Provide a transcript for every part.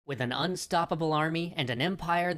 with an unstoppable army and an empire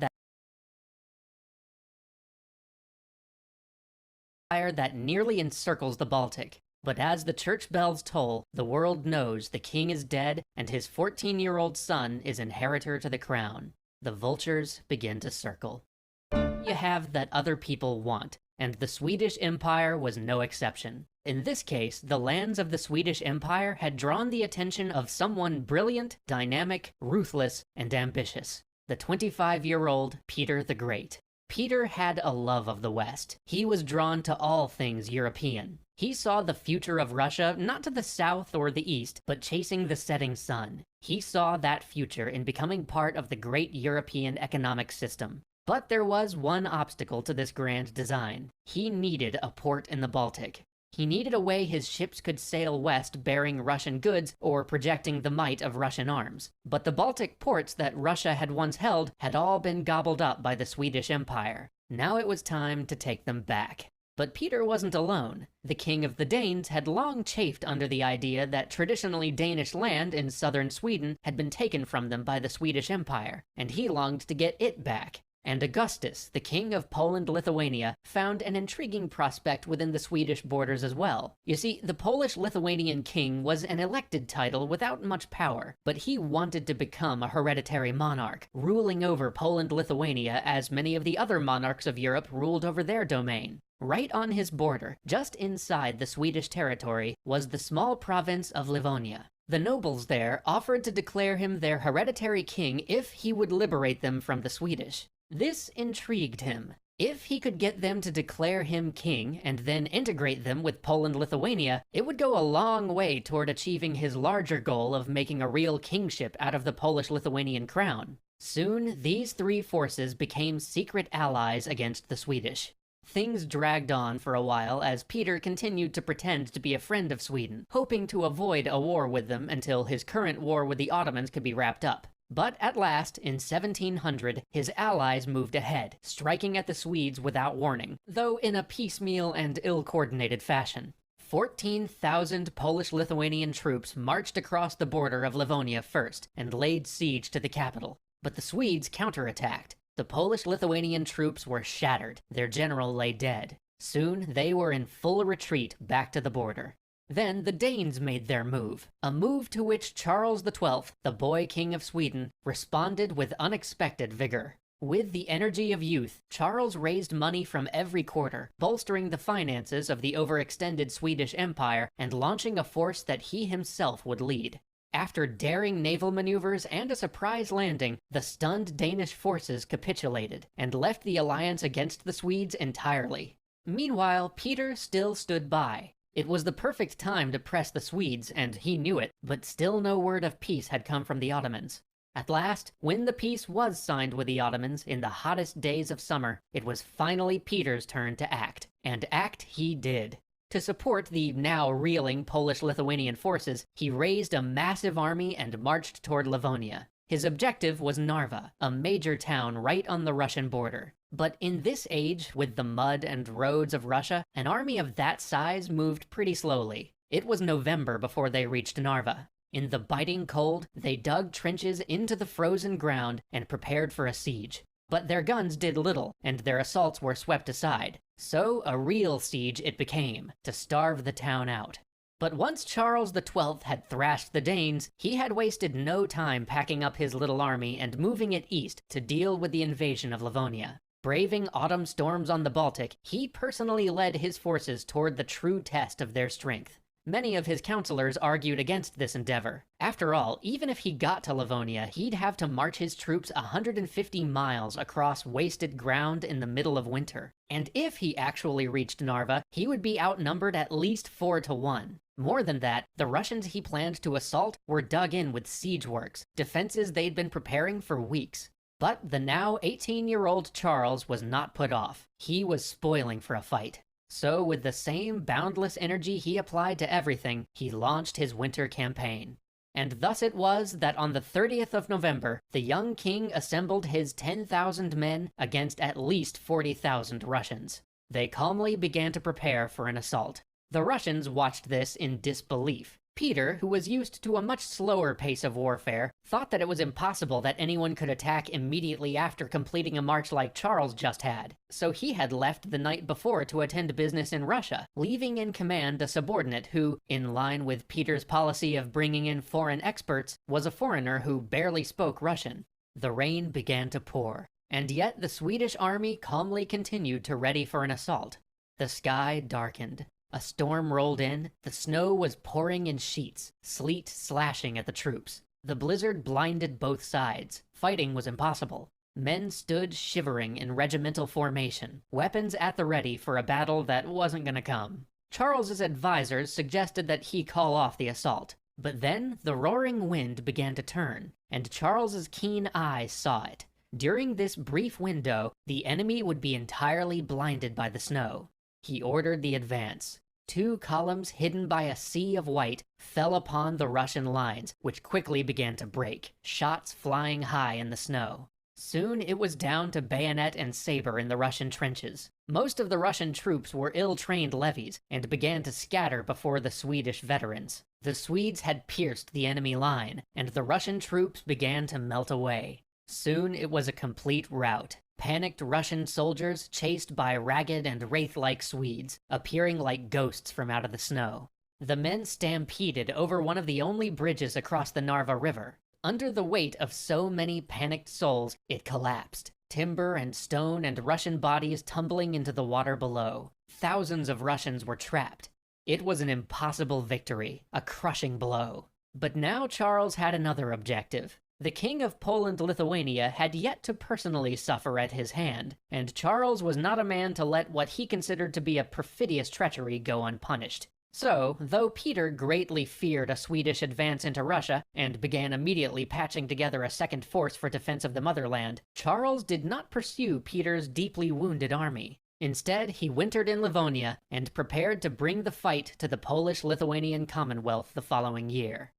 that nearly encircles the Baltic. But as the church bells toll, the world knows the king is dead and his 14-year-old son is inheritor to the crown. The vultures begin to circle. You have that other people want, and the Swedish Empire was no exception. In this case, the lands of the Swedish Empire had drawn the attention of someone brilliant, dynamic, ruthless, and ambitious. The 25-year-old Peter the Great. Peter had a love of the West. He was drawn to all things European. He saw the future of Russia not to the south or the east, but chasing the setting sun. He saw that future in becoming part of the great European economic system. But there was one obstacle to this grand design. He needed a port in the Baltic. He needed a way his ships could sail west bearing Russian goods or projecting the might of Russian arms. But the Baltic ports that Russia had once held had all been gobbled up by the Swedish Empire. Now it was time to take them back. But Peter wasn't alone. The king of the Danes had long chafed under the idea that traditionally Danish land in southern Sweden had been taken from them by the Swedish Empire, and he longed to get it back. And Augustus, the king of Poland-Lithuania, found an intriguing prospect within the Swedish borders as well. You see, the Polish-Lithuanian king was an elected title without much power, but he wanted to become a hereditary monarch, ruling over Poland-Lithuania as many of the other monarchs of Europe ruled over their domain. Right on his border, just inside the Swedish territory, was the small province of Livonia. The nobles there offered to declare him their hereditary king if he would liberate them from the Swedish. This intrigued him. If he could get them to declare him king and then integrate them with Poland-Lithuania, it would go a long way toward achieving his larger goal of making a real kingship out of the Polish-Lithuanian crown. Soon, these three forces became secret allies against the Swedish. Things dragged on for a while as Peter continued to pretend to be a friend of Sweden, hoping to avoid a war with them until his current war with the Ottomans could be wrapped up. But at last, in 1700, his allies moved ahead, striking at the Swedes without warning, though in a piecemeal and ill-coordinated fashion. 14,000 Polish-Lithuanian troops marched across the border of Livonia first and laid siege to the capital. But the Swedes counterattacked. The Polish-Lithuanian troops were shattered. Their general lay dead. Soon, they were in full retreat back to the border. Then the Danes made their move, a move to which Charles XII, the boy king of Sweden, responded with unexpected vigor. With the energy of youth, Charles raised money from every quarter, bolstering the finances of the overextended Swedish Empire and launching a force that he himself would lead. After daring naval maneuvers and a surprise landing, the stunned Danish forces capitulated and left the alliance against the Swedes entirely. Meanwhile, Peter still stood by. It was the perfect time to press the Swedes, and he knew it, but still no word of peace had come from the Ottomans. At last, when the peace was signed with the Ottomans in the hottest days of summer, it was finally Peter's turn to act. And act he did. To support the now reeling Polish-Lithuanian forces, he raised a massive army and marched toward Livonia. His objective was Narva, a major town right on the Russian border. But in this age, with the mud and roads of Russia, an army of that size moved pretty slowly. It was November before they reached Narva. In the biting cold, they dug trenches into the frozen ground and prepared for a siege. But their guns did little, and their assaults were swept aside. So a real siege it became, to starve the town out. But once Charles XII had thrashed the Danes, he had wasted no time packing up his little army and moving it east to deal with the invasion of Livonia. Braving autumn storms on the Baltic, he personally led his forces toward the true test of their strength. Many of his counselors argued against this endeavor. After all, even if he got to Livonia, he'd have to march his troops 150 miles across wasted ground in the middle of winter. And if he actually reached Narva, he would be outnumbered at least 4-1. More than that, the Russians he planned to assault were dug in with siege works, defenses they'd been preparing for weeks. But the now 18-year-old Charles was not put off. He was spoiling for a fight. So with the same boundless energy he applied to everything, he launched his winter campaign. And thus it was that on the 30th of November, the young king assembled his 10,000 men against at least 40,000 Russians. They calmly began to prepare for an assault. The Russians watched this in disbelief. Peter, who was used to a much slower pace of warfare, thought that it was impossible that anyone could attack immediately after completing a march like Charles just had, so he had left the night before to attend business in Russia, leaving in command a subordinate who, in line with Peter's policy of bringing in foreign experts, was a foreigner who barely spoke Russian. The rain began to pour, and yet the Swedish army calmly continued to ready for an assault. The sky darkened. A storm rolled in, the snow was pouring in sheets, sleet slashing at the troops. The blizzard blinded both sides. Fighting was impossible. Men stood shivering in regimental formation, weapons at the ready for a battle that wasn't gonna come. Charles's advisors suggested that he call off the assault, but then the roaring wind began to turn, and Charles's keen eyes saw it. During this brief window, the enemy would be entirely blinded by the snow. He ordered the advance. 2 columns hidden by a sea of white fell upon the Russian lines, which quickly began to break, shots flying high in the snow. Soon it was down to bayonet and saber in the Russian trenches. Most of the Russian troops were ill-trained levies and began to scatter before the Swedish veterans. The Swedes had pierced the enemy line, and the Russian troops began to melt away. Soon it was a complete rout. Panicked Russian soldiers chased by ragged and wraith-like Swedes, appearing like ghosts from out of the snow. The men stampeded over one of the only bridges across the Narva River. Under the weight of so many panicked souls, it collapsed. Timber and stone and Russian bodies tumbling into the water below. Thousands of Russians were trapped. It was an impossible victory, a crushing blow. But now Charles had another objective. The King of Poland-Lithuania had yet to personally suffer at his hand, and Charles was not a man to let what he considered to be a perfidious treachery go unpunished. So, though Peter greatly feared a Swedish advance into Russia, and began immediately patching together a second force for defense of the motherland, Charles did not pursue Peter's deeply wounded army. Instead, he wintered in Livonia, and prepared to bring the fight to the Polish-Lithuanian Commonwealth the following year.